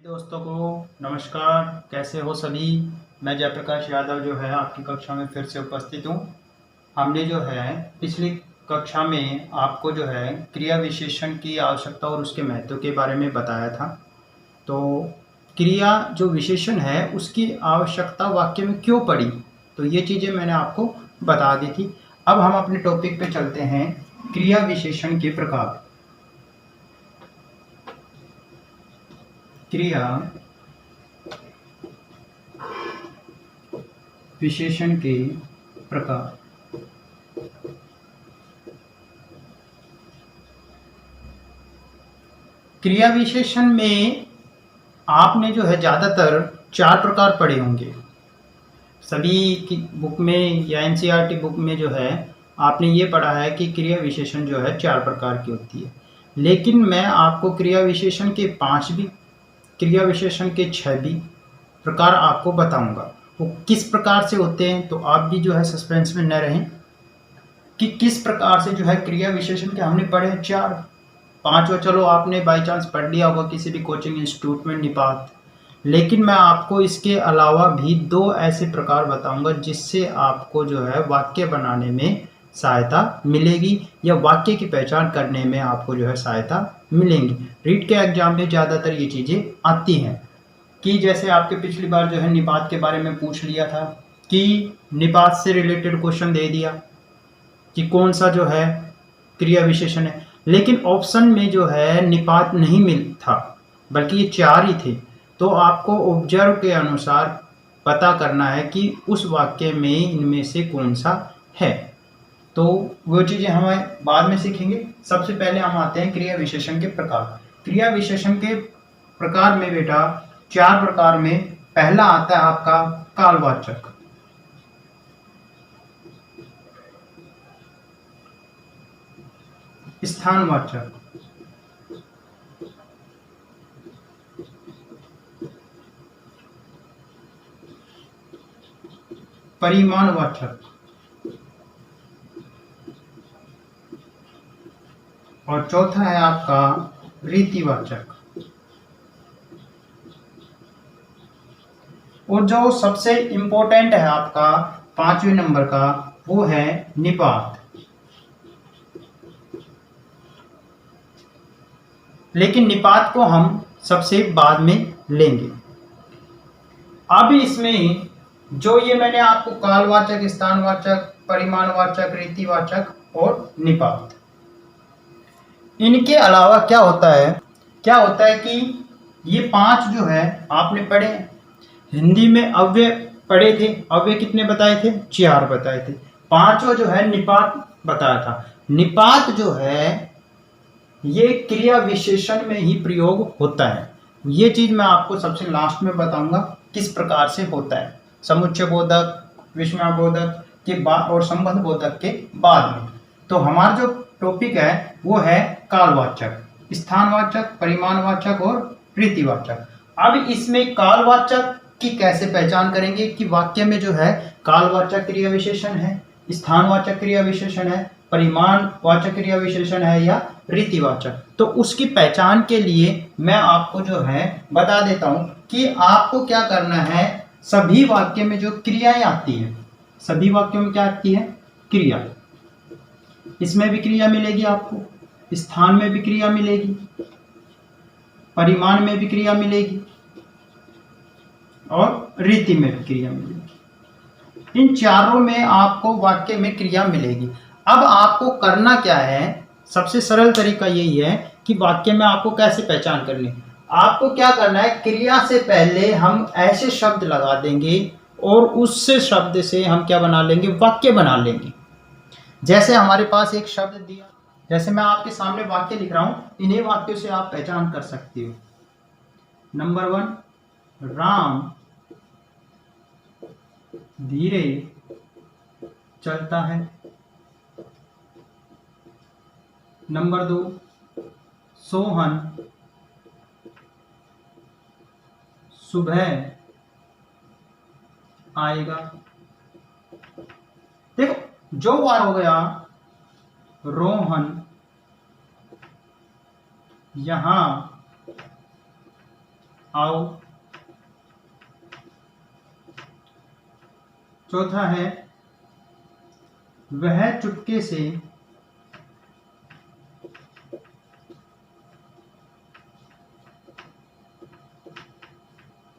दोस्तों को नमस्कार। कैसे हो सभी। मैं जयप्रकाश यादव जो है आपकी कक्षा में फिर से उपस्थित हूँ। हमने जो है पिछली कक्षा में आपको जो है क्रिया विशेषण की आवश्यकता और उसके महत्व के बारे में बताया था। तो क्रिया जो विशेषण है उसकी आवश्यकता वाक्य में क्यों पड़ी, तो ये चीज़ें मैंने आपको बता दी थी। अब हम अपने टॉपिक पे चलते हैं, क्रिया विशेषण के प्रकार। क्रिया विशेषण के प्रकार। क्रिया विशेषण में आपने जो है ज़्यादातर 4 प्रकार पढ़े होंगे। सभी की बुक में या एनसीईआरटी बुक में जो है आपने ये पढ़ा है कि क्रिया विशेषण जो है 4 प्रकार की होती है। लेकिन मैं आपको क्रिया विशेषण के 5 भी, क्रिया विशेषण के 6 भी प्रकार आपको बताऊंगा। वो किस प्रकार से होते हैं, तो आप भी जो है सस्पेंस में न रहें कि किस प्रकार से जो है क्रिया विशेषण के हमने पढ़े 4। 5वां चलो आपने बाई चांस पढ़ लिया होगा किसी भी कोचिंग इंस्टीट्यूट में, निपात। लेकिन मैं आपको इसके अलावा भी 2 ऐसे प्रकार बताऊंगा जिससे आपको जो है वाक्य बनाने में सहायता मिलेगी या वाक्य की पहचान करने में आपको जो है सहायता मिलेंगी। रीट के एग्जाम में ज़्यादातर ये चीज़ें आती हैं कि जैसे आपके पिछली बार जो है निपात के बारे में पूछ लिया था कि निपात से रिलेटेड क्वेश्चन दे दिया कि कौन सा जो है क्रिया विशेषण है, लेकिन ऑप्शन में जो है निपात नहीं मिल था, बल्कि ये 4 ही थे। तो आपको ऑब्जर्व के अनुसार पता करना है कि उस वाक्य में इनमें से कौन सा है। तो वो चीज़ें हमें बाद में सीखेंगे। सबसे पहले हम आते हैं क्रिया विशेषण के प्रकार। क्रिया विशेषण के प्रकार में बेटा 4 प्रकार में पहला आता है आपका कालवाचक, स्थानवाचक, परिमाणवाचक और चौथा है आपका रीतिवाचक। और जो सबसे इंपॉर्टेंट है आपका 5वें नंबर का, वो है निपात। लेकिन निपात को हम सबसे बाद में लेंगे। अब इसमें जो ये मैंने आपको कालवाचक, स्थानवाचक, परिमाणवाचक, रीतिवाचक और निपात, इनके अलावा क्या होता है कि ये 5 जो है आपने पढ़े। हिंदी में अव्यय पढ़े थे। अव्यय कितने बताए थे? 4 बताए थे। 5वां जो है निपात बताया था। निपात जो है ये क्रिया विशेषण में ही प्रयोग होता है। ये चीज मैं आपको सबसे लास्ट में बताऊंगा किस प्रकार से होता है, समुच्चय बोधक, विस्मयाबोधक के बाद और संबंध बोधक के बाद में। तो हमारा जो टॉपिक है वो है कालवाचक, स्थानवाचक, परिमाणवाचक और रीतिवाचक। अब इसमें कालवाचक की कैसे पहचान करेंगे कि वाक्य में जो है कालवाचक क्रिया विशेषण है, स्थानवाचक क्रिया विशेषण है, परिमाणवाचक क्रिया विशेषण है या रीतिवाचक। तो उसकी पहचान के लिए मैं आपको जो है बता देता हूं कि आपको क्या करना है। सभी वाक्य में जो क्रियाएं आती हैं, सभी वाक्यों में क्या आती है? क्रिया। इसमें भी क्रिया मिलेगी आपको, स्थान में भी क्रिया मिलेगी, परिमाण में भी क्रिया मिलेगी और रीति में भी क्रिया मिलेगी। इन चारों में आपको वाक्य में क्रिया मिलेगी। अब आपको करना क्या है? सबसे सरल तरीका यही है कि वाक्य में आपको कैसे पहचान करनी। आपको क्या करना है, क्रिया से पहले हम ऐसे शब्द लगा देंगे और उससे शब्द से हम क्या बना लेंगे? वाक्य बना लेंगे। जैसे हमारे पास एक शब्द दिया, जैसे मैं आपके सामने वाक्य लिख रहा हूं, इन्हीं वाक्यों से आप पहचान कर सकते हो। नंबर 1, राम धीरे चलता है। नंबर 2, सोहन सुबह आएगा। देखो जो वार हो गया, रोहन यहां आओ। चौथा है वह चुपके से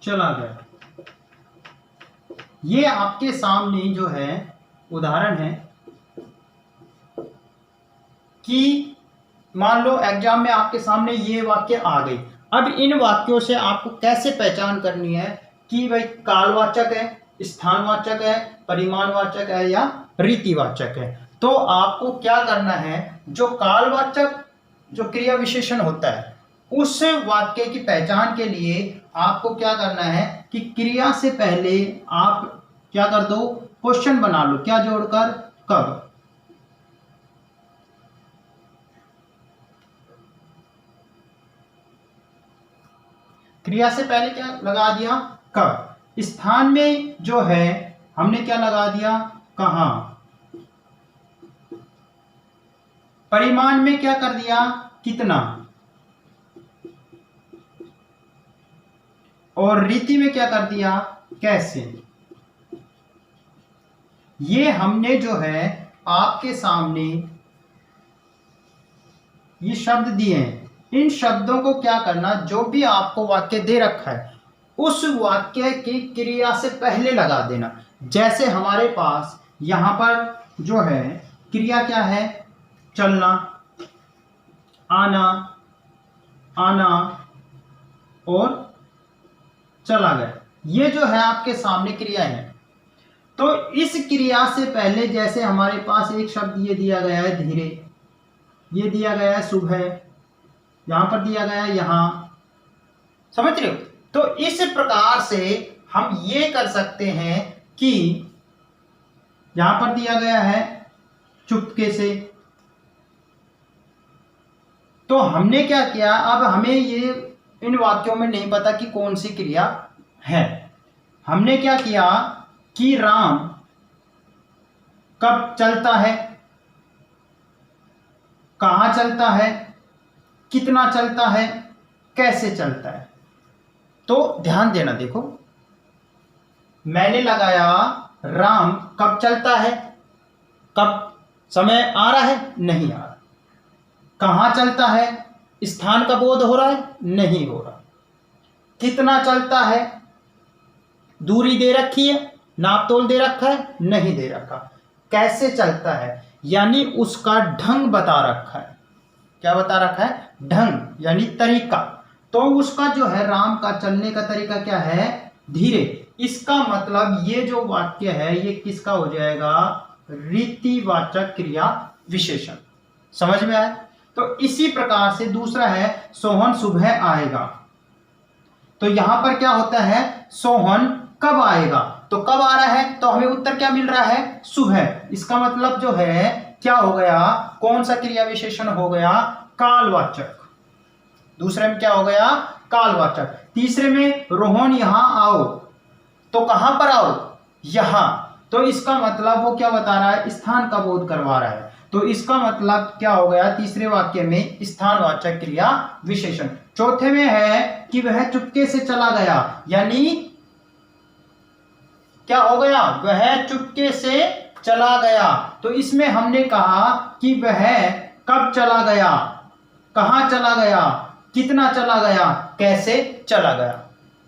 चला गया। ये आपके सामने जो है उदाहरण है कि मान लो एग्जाम में आपके सामने ये वाक्य आ गई। अब इन वाक्यों से आपको कैसे पहचान करनी है कि भाई कालवाचक है, स्थानवाचक है, परिमाणवाचक है या रीतिवाचक है। तो आपको क्या करना है, जो कालवाचक जो क्रिया विशेषण होता है उस वाक्य की पहचान के लिए आपको क्या करना है कि क्रिया से पहले आप क्या कर दो, क्वेश्चन बना लो। क्या जोड़कर, कब। क्रिया से पहले क्या लगा दिया, कब। स्थान में जो है हमने क्या लगा दिया, कहां। परिमाण में क्या कर दिया, कितना। और रीति में क्या कर दिया, कैसे। ये हमने जो है आपके सामने ये शब्द दिए हैं। इन शब्दों को क्या करना, जो भी आपको वाक्य दे रखा है उस वाक्य की क्रिया से पहले लगा देना। जैसे हमारे पास यहां पर जो है क्रिया क्या है, चलना, आना, आना और चला गया। ये जो है आपके सामने क्रिया है। तो इस क्रिया से पहले जैसे हमारे पास एक शब्द ये दिया गया है धीरे, ये दिया गया है सुबह, यहां पर दिया गया है यहां, समझ रहे हो। तो इस प्रकार से हम ये कर सकते हैं कि यहां पर दिया गया है चुपके से। तो हमने क्या किया, अब हमें ये इन वाक्यों में नहीं पता कि कौन सी क्रिया है। हमने क्या किया कि राम कब चलता है, कहां चलता है, कितना चलता है, कैसे चलता है। तो ध्यान देना, देखो मैंने लगाया राम कब चलता है, कब समय आ रहा है, नहीं आ रहा। कहां चलता है, स्थान का बोध हो रहा है, नहीं हो रहा। कितना चलता है, दूरी दे रखी है, नाप तोल दे रखा है, नहीं दे रखा। कैसे चलता है, यानी उसका ढंग बता रखा है। क्या बता रखा है, ढंग यानी तरीका। तो उसका जो है राम का चलने का तरीका क्या है, धीरे। इसका मतलब ये जो वाक्य है ये किसका हो जाएगा, रीतिवाचक क्रिया विशेषण। समझ में आया। तो इसी प्रकार से दूसरा है सोहन सुबह आएगा। तो यहां पर क्या होता है, सोहन कब आएगा। तो कब आ रहा है, तो हमें उत्तर क्या मिल रहा है, सुबह। इसका मतलब जो है क्या हो गया, कौन सा क्रिया विशेषण हो गया, कालवाचक। दूसरे में क्या हो गया, कालवाचक। तीसरे में रोहन यहां आओ, तो कहां पर आओ, यहां। तो इसका मतलब वो क्या बता रहा है, स्थान का बोध करवा रहा है। तो इसका मतलब क्या हो गया, तीसरे वाक्य में स्थानवाचक क्रिया विशेषण। चौथे में है कि वह चुपके से चला गया, यानी क्या हो गया, वह चुपके से चला गया। तो इसमें हमने कहा कि वह कब चला गया, कहां चला गया, कितना चला गया, कैसे चला गया।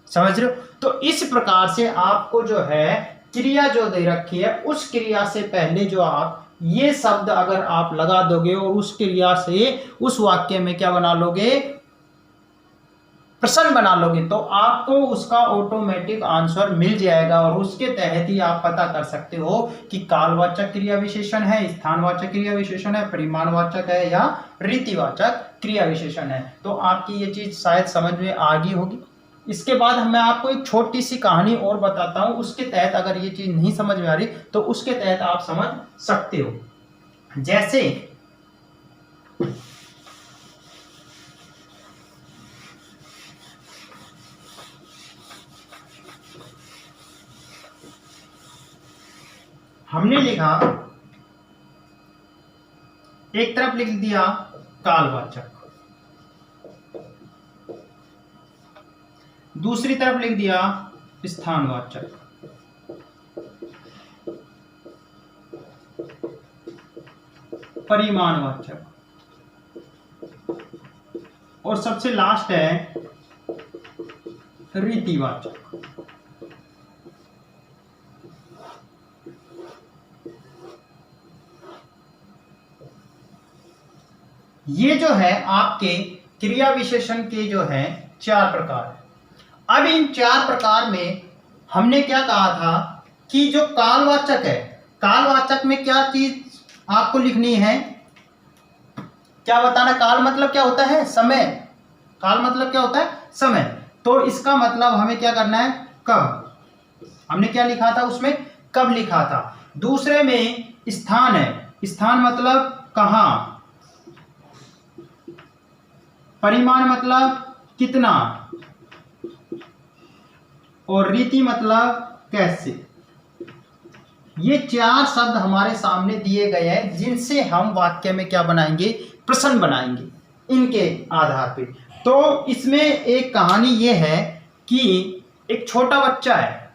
समझ रहे हो। तो इस प्रकार से आपको जो है क्रिया जो दे रखी है उस क्रिया से पहले जो आप ये शब्द अगर आप लगा दोगे और उस क्रिया से उस वाक्य में क्या बना लोगे, प्रश्न बना लोगे, तो आपको उसका ऑटोमेटिक आंसर मिल जाएगा। और उसके तहत ही आप पता कर सकते हो कि कालवाचक क्रिया विशेषण है, स्थानवाचक क्रिया विशेषण है, परिमाणवाचक है या रीतिवाचक क्रिया विशेषण है। तो आपकी ये चीज शायद समझ में आ गई होगी। इसके बाद मैं आपको एक छोटी सी कहानी और बताता हूं, उसके तहत अगर ये चीज नहीं समझ में आ रही तो उसके तहत आप समझ सकते हो। जैसे हमने लिखा, एक तरफ लिख दिया कालवाचक, दूसरी तरफ लिख दिया स्थानवाचक। परिमाणवाचक। और सबसे लास्ट है रीतिवाचक। ये जो है आपके क्रिया विशेषण के जो है 4 प्रकार है। अब इन 4 प्रकार में हमने क्या कहा था कि जो कालवाचक है, कालवाचक में क्या चीज आपको लिखनी है, क्या बताना। काल मतलब क्या होता है, समय। काल मतलब क्या होता है, समय। तो इसका मतलब हमें क्या करना है, कब। हमने क्या लिखा था उसमें, कब लिखा था। दूसरे में स्थान है, स्थान मतलब कहाँ। परिमाण मतलब कितना। और रीति मतलब कैसे। ये 4 शब्द हमारे सामने दिए गए हैं जिनसे हम वाक्य में क्या बनाएंगे, प्रश्न बनाएंगे इनके आधार पे। तो इसमें एक कहानी ये है कि एक छोटा बच्चा है,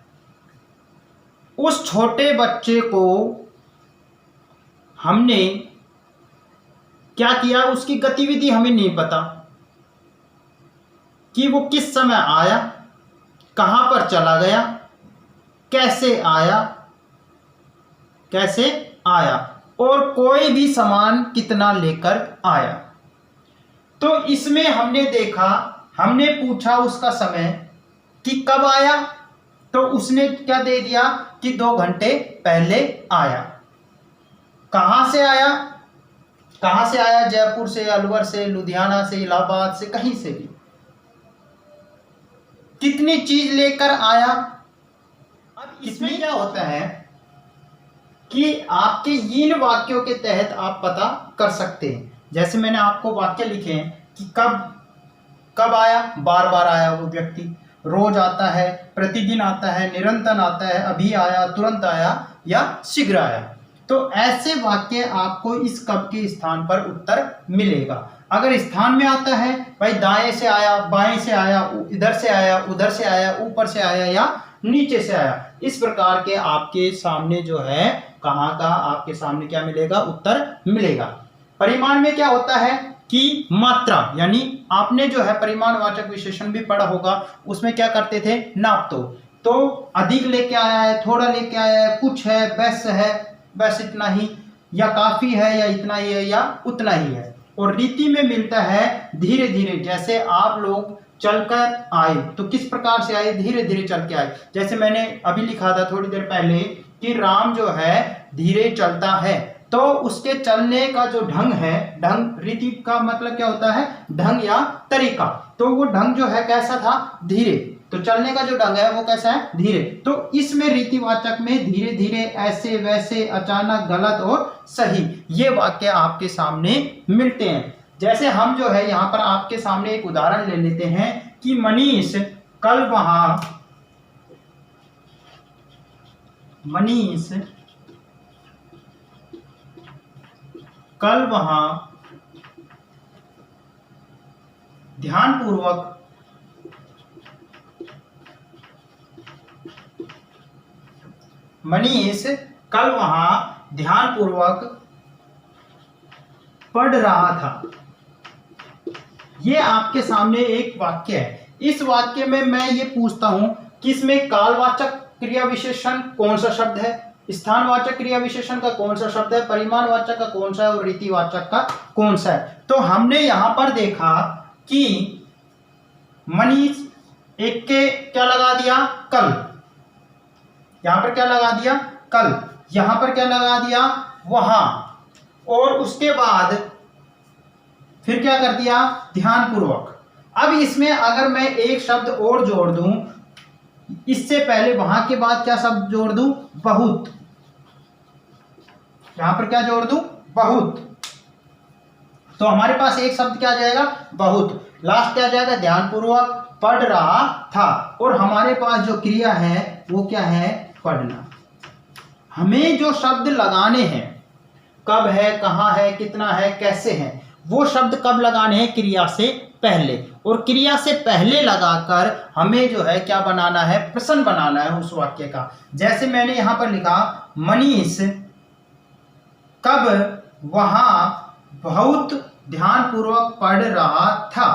उस छोटे बच्चे को हमने क्या किया, उसकी गतिविधि हमें नहीं पता कि वो किस समय आया, कहां पर चला गया, कैसे आया, कैसे आया, और कोई भी सामान कितना लेकर आया। तो इसमें हमने देखा, हमने पूछा उसका समय कि कब आया, तो उसने क्या दे दिया कि 2 घंटे पहले आया। कहां से आया, कहां से आया, जयपुर से, अलवर से, लुधियाना से, इलाहाबाद से, कहीं से भी। कितनी चीज लेकर आया। अब इसमें क्या होता है कि आपके इन वाक्यों के तहत आप पता कर सकते हैं। जैसे मैंने आपको वाक्य लिखे हैं कि कब आया, बार बार आया वो व्यक्ति, रोज आता है, प्रतिदिन आता है, निरंतर आता है, अभी आया, तुरंत आया या शीघ्र आया। तो ऐसे वाक्य आपको इस कब के स्थान पर उत्तर मिलेगा। अगर स्थान में आता है, भाई दाएं से आया, बाएं से आया, इधर से आया, उधर से आया, ऊपर से आया या नीचे से आया, इस प्रकार के आपके सामने जो है कहाँ का आपके सामने क्या मिलेगा, उत्तर मिलेगा। परिमाण में क्या होता है कि मात्रा, यानी आपने जो है परिमाणवाचक विशेषण भी पढ़ा होगा, उसमें क्या करते थे, नाप तो अधिक लेके आया है, थोड़ा लेके आया है, कुछ है, बस इतना ही, या काफी है, या इतना ही है, या उतना ही है। और रीति में मिलता है धीरे धीरे, जैसे आप लोग चलकर आए तो किस प्रकार से आए, धीरे धीरे चल के आए। जैसे मैंने अभी लिखा था थोड़ी देर पहले कि राम जो है धीरे चलता है, तो उसके चलने का जो ढंग है, ढंग, रीति का मतलब क्या होता है, ढंग या तरीका। तो वो ढंग जो है कैसा था, धीरे। तो चलने का जो ढंग है वो कैसा है, धीरे। तो इसमें रीतिवाचक में धीरे धीरे, ऐसे वैसे, अचानक, गलत और सही, ये वाक्य आपके सामने मिलते हैं। जैसे हम जो है यहाँ पर आपके सामने एक उदाहरण ले लेते हैं कि मनीष कल वहां ध्यानपूर्वक पढ़ रहा था। ये आपके सामने एक वाक्य है। इस वाक्य में मैं ये पूछता हूं कि इसमें कालवाचक क्रिया विशेषण कौन सा शब्द है, स्थानवाचक क्रिया विशेषण का कौन सा शब्द है, परिमाणवाचक का कौन सा है और रीतिवाचक का कौन सा है। तो हमने यहां पर देखा कि मनीष एक के क्या लगा दिया, कल, यहां पर क्या लगा दिया, कल, यहां पर क्या लगा दिया, वहां, और उसके बाद फिर क्या कर दिया, ध्यानपूर्वक। अब इसमें अगर मैं एक शब्द और जोड़ दूं, इससे पहले वहां के बाद क्या शब्द जोड़ दूं, बहुत। यहां पर क्या जोड़ दूं, बहुत। तो हमारे पास एक शब्द क्या आ जाएगा, बहुत। लास्ट क्या आ जाएगा, ध्यानपूर्वक पढ़ रहा था। और हमारे पास जो क्रिया है वो क्या है, पढ़ना। हमें जो शब्द लगाने हैं, कब है, कहां है, कितना है, कैसे है, वो शब्द कब लगाने हैं, क्रिया से पहले। और क्रिया से पहले लगाकर हमें जो है क्या बनाना है, प्रश्न बनाना है उस वाक्य का। जैसे मैंने यहां पर लिखा, मनीष कब वहां बहुत ध्यानपूर्वक पढ़ रहा था।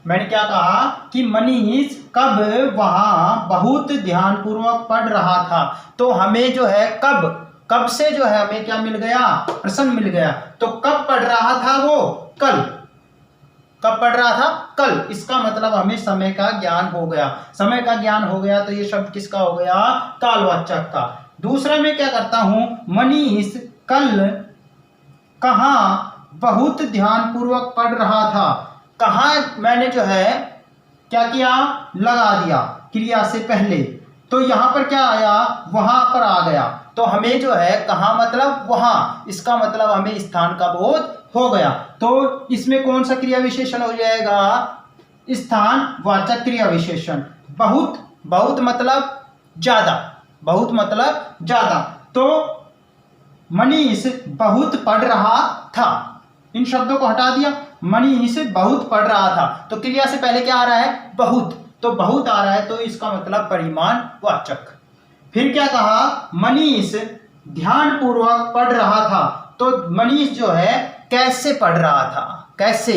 मैंने क्या कहा कि मनीष कब वहां बहुत ध्यानपूर्वक पढ़ रहा था। तो हमें जो है कब से जो है हमें क्या मिल गया, प्रश्न मिल गया। तो कब पढ़ रहा था वो, कल। कब पढ़ रहा था, कल। इसका मतलब हमें समय का ज्ञान हो गया। समय का ज्ञान हो गया तो ये शब्द किसका हो गया, कालवाचक का। दूसरा मैं क्या करता हूं, मनीष कल कहाँ बहुत ध्यानपूर्वक पढ़ रहा था। कहाँ मैंने जो है क्या किया, लगा दिया क्रिया से पहले। तो यहां पर क्या आया, वहां पर आ गया। तो हमें जो है कहाँ मतलब वहां, इसका मतलब हमें स्थान का बोध हो गया। तो इसमें कौन सा क्रिया विशेषण हो जाएगा, स्थान वाचक क्रिया विशेषण। बहुत, बहुत मतलब ज्यादा, बहुत मतलब ज्यादा। तो मनीष बहुत पढ़ रहा था, इन शब्दों को हटा दिया, मनीष बहुत पढ़ रहा था। तो क्रिया से पहले क्या आ रहा है, बहुत। तो बहुत आ रहा है तो इसका मतलब परिमाण वाचक। फिर क्या कहा, मनीष ध्यानपूर्वक पढ़ रहा था। तो मनीष जो है कैसे पढ़ रहा था, कैसे,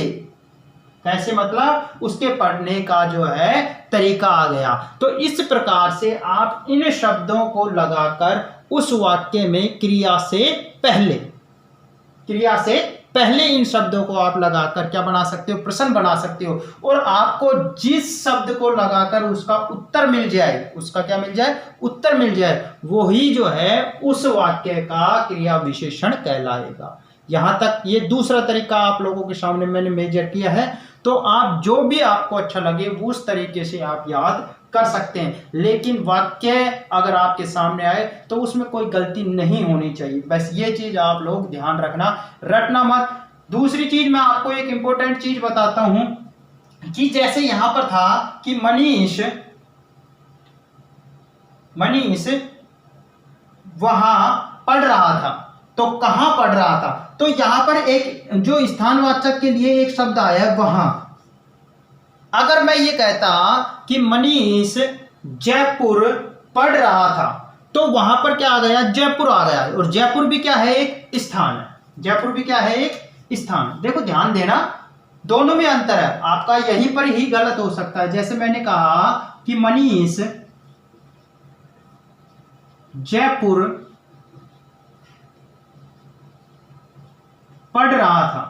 कैसे मतलब उसके पढ़ने का जो है तरीका आ गया। तो इस प्रकार से आप इन शब्दों को लगाकर उस वाक्य में क्रिया से पहले, क्रिया से पहले इन शब्दों को आप लगाकर क्या बना सकते हो, प्रश्न बना सकते हो। और आपको जिस शब्द को लगाकर उसका उत्तर मिल जाए, उसका क्या मिल जाए, उत्तर मिल जाए, वही जो है उस वाक्य का क्रिया विशेषण कहलाएगा। यहां तक ये दूसरा तरीका आप लोगों के सामने मैंने मेजर किया है। तो आप जो भी आपको अच्छा लगे उस तरीके से आप याद कर सकते हैं। लेकिन वाक्य अगर आपके सामने आए तो उसमें कोई गलती नहीं होनी चाहिए। बस ये चीज आप लोग ध्यान रखना, रटना मत। दूसरी चीज मैं आपको एक इंपॉर्टेंट चीज बताता हूं कि जैसे यहां पर था कि मनीष वहां पढ़ रहा था। तो कहां पढ़ रहा था, तो यहां पर एक जो स्थानवाचक के लिए एक शब्द आया है, वहां। अगर मैं ये कहता कि मनीष जयपुर पढ़ रहा था, तो वहां पर क्या आ गया, जयपुर आ गया। और जयपुर भी क्या है, एक स्थान है। जयपुर भी क्या है, एक स्थान। देखो ध्यान देना, दोनों में अंतर है। आपका यहीं पर ही गलत हो सकता है। जैसे मैंने कहा कि मनीष जयपुर पढ़ रहा था,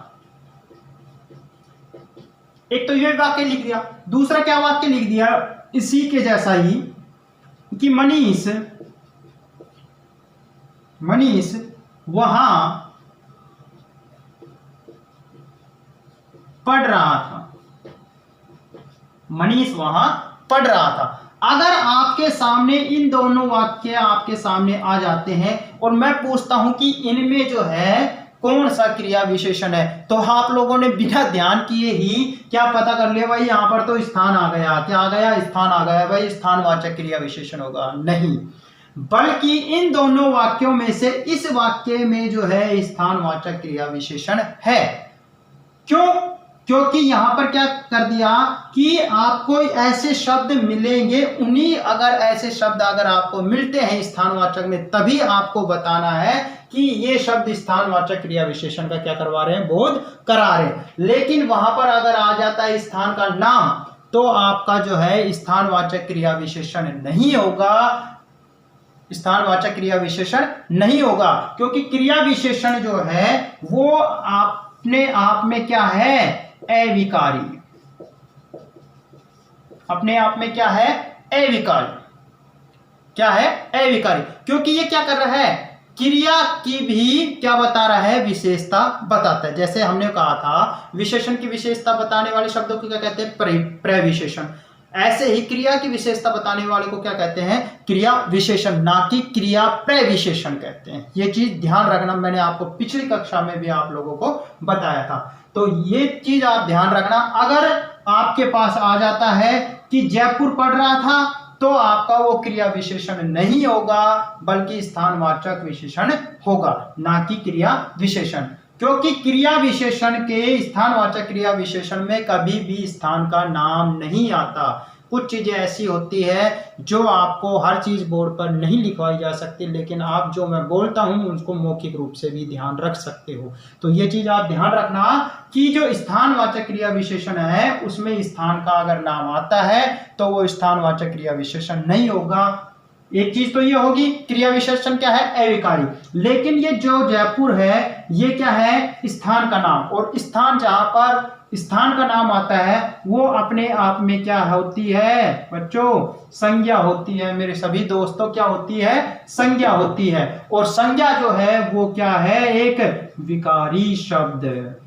एक तो ये वाक्य लिख दिया। दूसरा क्या वाक्य लिख दिया इसी के जैसा ही कि मनीष वहां पढ़ रहा था। मनीष वहां पढ़ रहा था। अगर आपके सामने इन दोनों वाक्य आपके सामने आ जाते हैं और मैं पूछता हूं कि इनमें जो है कौन सा क्रिया विशेषण है, तो आप लोगों ने बिना ध्यान किए ही क्या पता कर लिया, भाई यहां पर तो स्थान आ गया। क्या आ गया, स्थान आ गया। भाई स्थानवाचक क्रिया विशेषण होगा, नहीं। बल्कि इन दोनों वाक्यों में से इस वाक्य में जो है स्थानवाचक क्रिया विशेषण है। क्यों, क्योंकि यहां पर क्या कर दिया कि आपको ऐसे शब्द मिलेंगे, उन्हीं अगर ऐसे शब्द अगर आपको मिलते हैं स्थानवाचक में, तभी आपको बताना है कि ये शब्द स्थानवाचक क्रिया विशेषण का क्या करवा रहे हैं, बोध करा रहे हैं। लेकिन वहां पर अगर आ जाता है स्थान का नाम, तो आपका जो है स्थानवाचक क्रिया विशेषण नहीं होगा। स्थानवाचक क्रिया विशेषण नहीं होगा, क्योंकि क्रिया विशेषण जो है वो अपने आप में क्या है, अविकारी। अपने आप में क्या है, अविकारी। क्या है, अविकारी। क्योंकि ये क्या कर रहा है, क्रिया की भी क्या बता रहा है, विशेषता बताता है। जैसे हमने कहा था विशेषण की विशेषता बताने वाले शब्दों को क्या कहते हैं, प्रविशेषण। ऐसे ही क्रिया की विशेषता बताने वाले को क्या कहते हैं, क्रिया विशेषण, ना कि क्रिया प्रविशेषण कहते हैं। ये चीज ध्यान रखना, मैंने आपको पिछली कक्षा में भी आप लोगों को बताया था। तो ये चीज आप ध्यान रखना। अगर आपके पास आ जाता है कि जयपुर पढ़ रहा था, तो आपका वो क्रिया विशेषण नहीं होगा, बल्कि स्थानवाचक विशेषण होगा, ना कि क्रिया विशेषण। क्योंकि क्रिया विशेषण के स्थानवाचक क्रिया विशेषण में कभी भी स्थान का नाम नहीं आता। कुछ चीजें ऐसी होती है जो आपको हर चीज बोर्ड पर नहीं लिखवाई जा सकती, लेकिन आप जो मैं बोलता हूं उसको मौखिक रूप से भी ध्यान रख सकते हो। तो ये चीज आप ध्यान रखना कि जो स्थानवाचक क्रिया विशेषण है उसमें स्थान का अगर नाम आता है तो वो स्थानवाचक क्रिया विशेषण नहीं होगा। एक चीज तो ये होगी, क्रिया विशेषण क्या है, अविकारी। लेकिन ये जो जयपुर है ये क्या है, स्थान का नाम। और स्थान जहां पर स्थान का नाम आता है वो अपने आप में क्या होती है बच्चों, संज्ञा होती है। मेरे सभी दोस्तों क्या होती है, संज्ञा होती है। और संज्ञा जो है वो क्या है, एक विकारी शब्द।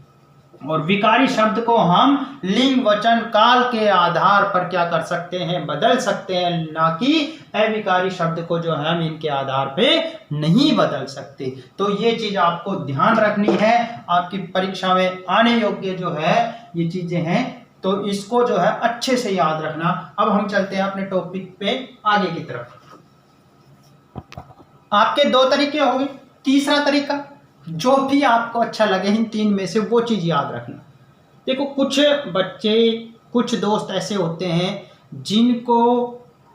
और विकारी शब्द को हम लिंग वचन काल के आधार पर क्या कर सकते हैं, बदल सकते हैं, ना कि अविकारी शब्द को जो है हम इनके आधार पे नहीं बदल सकते। तो ये चीज आपको ध्यान रखनी है, आपकी परीक्षा में आने योग्य जो है ये चीजें हैं, तो इसको जो है अच्छे से याद रखना। अब हम चलते हैं अपने टॉपिक पे आगे की तरफ। आपके दो तरीके हो गए, तीसरा तरीका जो भी आपको अच्छा लगे इन तीन में से वो चीज याद रखना। देखो कुछ बच्चे, कुछ दोस्त ऐसे होते हैं जिनको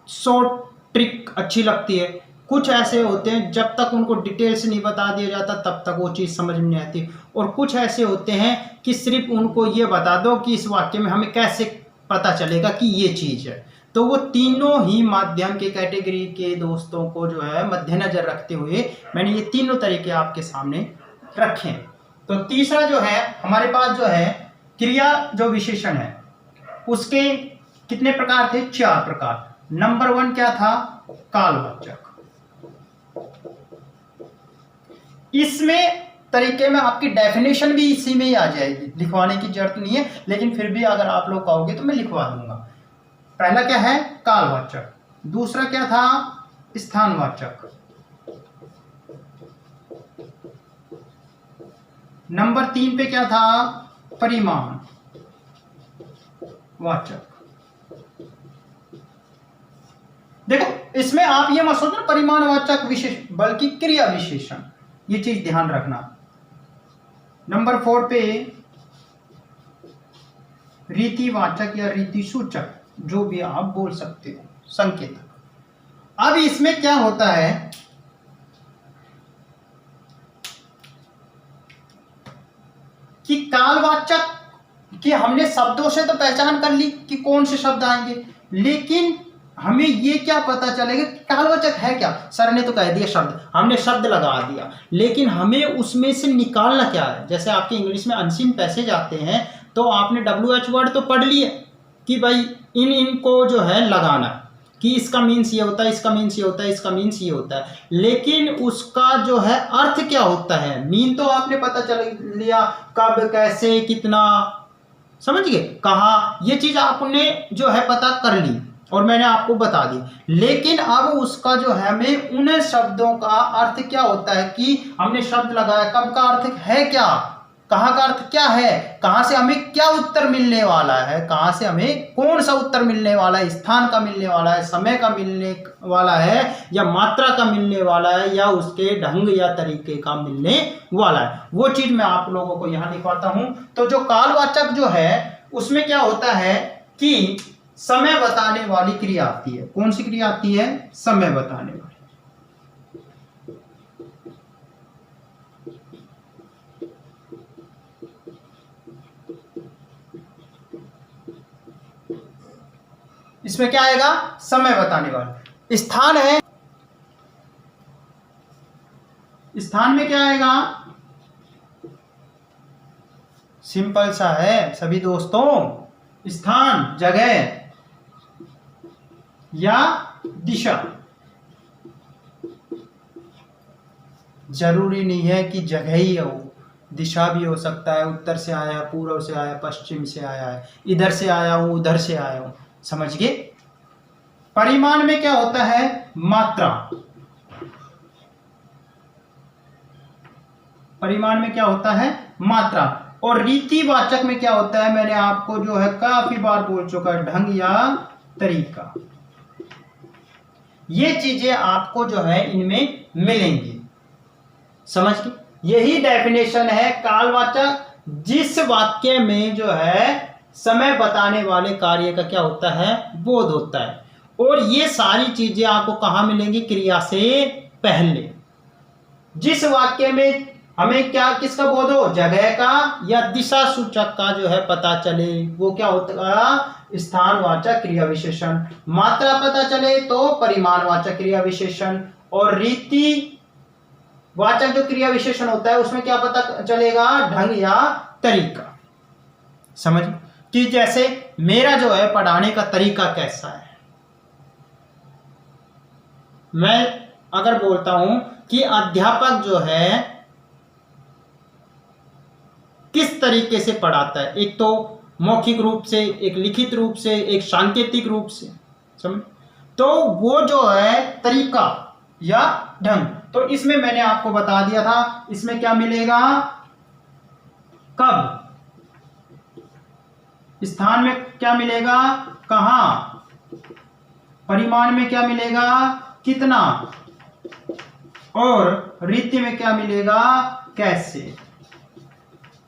शॉर्ट ट्रिक अच्छी लगती है, कुछ ऐसे होते हैं जब तक उनको डिटेल से नहीं बता दिया जाता तब तक वो चीज़ समझ में नहीं आती, और कुछ ऐसे होते हैं कि सिर्फ उनको ये बता दो कि इस वाक्य में हमें कैसे पता चलेगा कि ये चीज़ है। तो वो तीनों ही माध्यम के कैटेगरी के दोस्तों को जो है मद्देनजर रखते हुए मैंने ये तीनों तरीके आपके सामने रखें। तो तीसरा जो है हमारे पास जो है क्रिया जो विशेषण है उसके कितने प्रकार थे, 4 प्रकार। नंबर 1 क्या था, कालवाचक। इसमें तरीके में आपकी डेफिनेशन भी इसी में ही आ जाएगी, लिखवाने की जरूरत नहीं है, लेकिन फिर भी अगर आप लोग कहोगे तो मैं लिखवा दूंगा। पहला क्या है, कालवाचक। दूसरा क्या था, स्थानवाचक। नंबर 3 पे क्या था, परिमाण वाचक। देखो इसमें आप ये मत सोचना परिमाणवाचक विशेष, बल्कि क्रिया विशेषण, ये चीज ध्यान रखना। नंबर 4 पे रीतिवाचक या रीतिसूचक, जो भी आप बोल सकते हो, संकेतक। अब इसमें क्या होता है कि कालवाचक कि हमने शब्दों से तो पहचान कर ली कि कौन से शब्द आएंगे, लेकिन हमें ये क्या पता चलेगा कि कालवाचक है क्या। सर ने तो कह दिया शब्द, हमने शब्द लगा दिया, लेकिन हमें उसमें से निकालना क्या है। जैसे आपके इंग्लिश में अनसीन पैसेज आते हैं तो आपने WH वर्ड तो पढ़ लिए कि भाई इनको जो है लगाना, कि इसका मीन्स ये होता है, इसका मीन्स ये होता है, इसका मीन्स ये होता है, लेकिन उसका जो है अर्थ क्या होता है, मीन तो आपने पता चल लिया, कब, कैसे, कितना, समझ गए, कहाँ, ये चीज आपने जो है पता कर ली और मैंने आपको बता दी। लेकिन अब उसका जो है हमें उन शब्दों का अर्थ क्या होता है कि हमने शब्द लगाया, कब का अर्थ है क्या, कहाँ का अर्थ क्या है, कहाँ से हमें क्या उत्तर मिलने वाला है, कहाँ से हमें कौन सा उत्तर मिलने वाला है, स्थान का मिलने वाला है, समय का मिलने वाला है, या मात्रा का मिलने वाला है, या उसके ढंग या तरीके का मिलने वाला है, वो चीज मैं आप लोगों को यहाँ लिखवाता हूँ। तो जो कालवाचक जो है उसमें क्या होता है कि समय बताने वाली क्रिया आती है। कौन सी क्रिया आती है, समय बताने वाली। इसमें क्या आएगा, समय बताने वाला। स्थान है, स्थान में क्या आएगा, सिंपल सा है सभी दोस्तों, स्थान जगह या दिशा। जरूरी नहीं है कि जगह ही हो, दिशा भी हो सकता है, उत्तर से आया, पूर्व से आया, पश्चिम से आया है, इधर से आया हूं, उधर से आया हूं, समझ गए। परिमाण में क्या होता है, मात्रा। परिमाण में क्या होता है, मात्रा। और रीतिवाचक में क्या होता है, मैंने आपको जो है काफी बार बोल चुका है, ढंग या तरीका। ये चीजें आपको जो है इनमें मिलेंगी, समझ गए। यही डेफिनेशन है कालवाचक, जिस वाक्य में जो है समय बताने वाले कार्य का क्या होता है, बोध होता है। और ये सारी चीजें आपको कहाँ मिलेंगी, क्रिया से पहले। जिस वाक्य में हमें क्या किसका बोध हो, जगह का या दिशा सूचक का जो है पता चले, वो क्या होता है, स्थानवाचक क्रिया विशेषण। मात्रा पता चले तो परिमाणवाचक क्रिया विशेषण। और रीति वाचक जो क्रिया विशेषण होता है उसमें क्या पता चलेगा, ढंग या तरीका। समझ कि जैसे मेरा जो है पढ़ाने का तरीका कैसा है, मैं अगर बोलता हूं कि अध्यापक जो है किस तरीके से पढ़ाता है, एक तो मौखिक रूप से, एक लिखित रूप से, एक सांकेतिक रूप से, समझ। तो वो जो है तरीका या ढंग, तो इसमें मैंने आपको बता दिया था, इसमें क्या मिलेगा, कब, स्थान में क्या मिलेगा, कहां, परिमाण में क्या मिलेगा, कितना, और रीति में क्या मिलेगा, कैसे।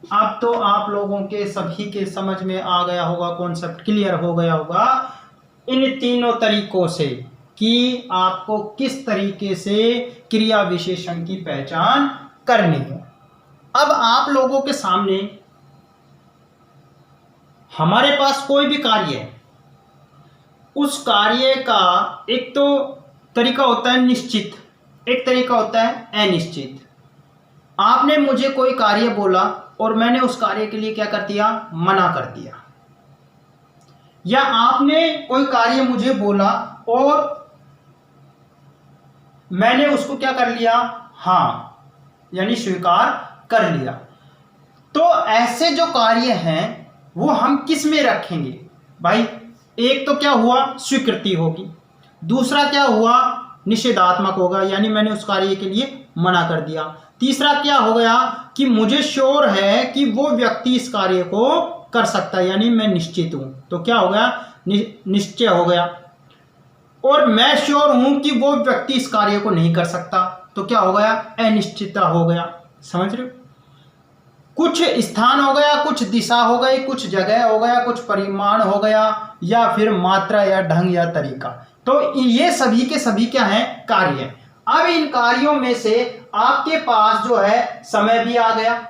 अब तो आप लोगों के सभी के समझ में आ गया होगा, कॉन्सेप्ट क्लियर हो गया होगा इन तीनों तरीकों से कि आपको किस तरीके से क्रिया विशेषण की पहचान करनी है। अब आप लोगों के सामने हमारे पास कोई भी कार्य है, उस कार्य का एक तो तरीका होता है निश्चित, एक तरीका होता है अनिश्चित। आपने मुझे कोई कार्य बोला और मैंने उस कार्य के लिए क्या कर दिया, मना कर दिया, या आपने कोई कार्य मुझे बोला और मैंने उसको क्या कर लिया, हां यानी स्वीकार कर लिया। तो ऐसे जो कार्य हैं वो हम किस में रखेंगे भाई, एक तो क्या हुआ, स्वीकृति होगी, दूसरा क्या हुआ, निषेधात्मक होगा, यानी मैंने उस कार्य के लिए मना कर दिया। तीसरा क्या हो गया कि मुझे श्योर है कि वो व्यक्ति इस कार्य को कर सकता है, यानी मैं निश्चित हूं, तो क्या हो गया, निश्चय हो गया। और मैं श्योर हूं कि वो व्यक्ति इस कार्य को नहीं कर सकता, तो क्या हो गया, अनिश्चितता हो गया। समझ रहे हो, कुछ स्थान हो गया, कुछ दिशा हो गई, कुछ जगह हो गया, कुछ परिमाण हो गया, या फिर मात्रा या ढंग या तरीका। तो ये सभी के सभी क्या है, कार्य। अब इन कार्यों में से आपके पास जो है समय भी आ गया,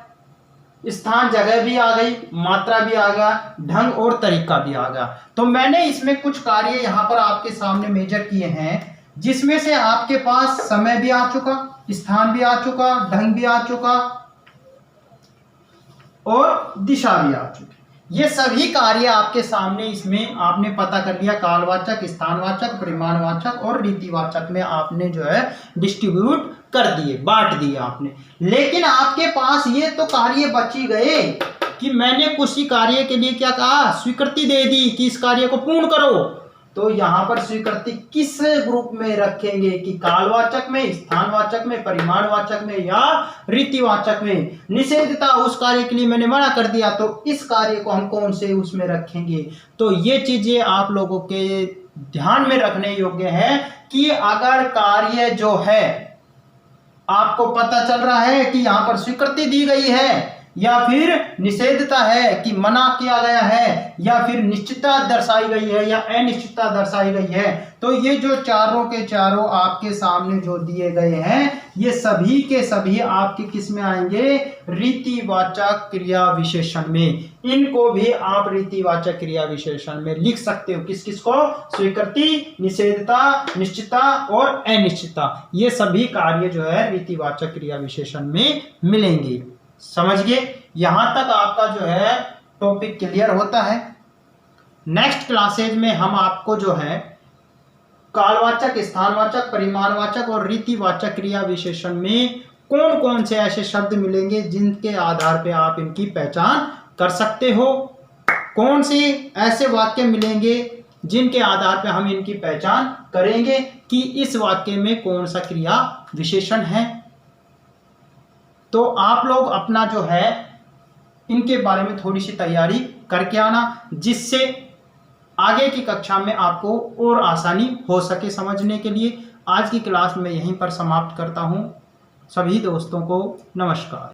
स्थान जगह भी आ गई, मात्रा भी आ गया, ढंग और तरीका भी आ गया। तो मैंने इसमें कुछ कार्य यहां पर आपके सामने मेजर किए हैं, जिसमें से आपके पास समय भी आ चुका, स्थान भी आ चुका, ढंग भी आ चुका और दिशा भी आ चुकी। ये सभी कार्य आपके सामने इसमें आपने पता कर लिया, कालवाचक, स्थानवाचक, परिमाणवाचक और रीतिवाचक में आपने जो है डिस्ट्रीब्यूट कर दिए, बांट दिए आपने। लेकिन आपके पास ये तो कार्य बची गए कि मैंने किसी कार्य के लिए क्या कहा, स्वीकृति दे दी कि इस कार्य को पूर्ण करो। तो यहां पर स्वीकृति किस ग्रुप में रखेंगे कि कालवाचक में, स्थानवाचक में, परिमाणवाचक में या रीतिवाचक में। निषेधता, उस कार्य के लिए मैंने मना कर दिया, तो इस कार्य को हम कौन से उसमें रखेंगे। तो ये चीजें आप लोगों के ध्यान में रखने योग्य है कि अगर कार्य जो है आपको पता चल रहा है कि यहां पर स्वीकृति दी गई है, या फिर निषेधता है कि मना किया गया है, या फिर निश्चितता दर्शाई गई है या अनिश्चितता दर्शाई गई है, तो ये जो चारों के चारों आपके सामने जो दिए गए हैं, ये सभी के सभी आपके किस में आएंगे, रीतिवाचक क्रिया विशेषण में। इनको भी आप रीतिवाचक क्रिया विशेषण में लिख सकते हो, किस किस को, स्वीकृति, निषेधता, निश्चितता और अनिश्चितता। ये सभी कार्य जो है रीतिवाचक क्रिया विशेषण में मिलेंगे। समझ गए, यहां तक आपका जो है टॉपिक क्लियर होता है। नेक्स्ट क्लासेज में हम आपको जो है कालवाचक, स्थानवाचक, परिमाणवाचक और रीतिवाचक क्रिया विशेषण में कौन कौन से ऐसे शब्द मिलेंगे जिनके आधार पे आप इनकी पहचान कर सकते हो, कौन से ऐसे वाक्य मिलेंगे जिनके आधार पे हम इनकी पहचान करेंगे कि इस वाक्य में कौन सा क्रिया विशेषण है। तो आप लोग अपना जो है इनके बारे में थोड़ी सी तैयारी करके आना, जिससे आगे की कक्षा में आपको और आसानी हो सके समझने के लिए। आज की क्लास में यहीं पर समाप्त करता हूँ। सभी दोस्तों को नमस्कार।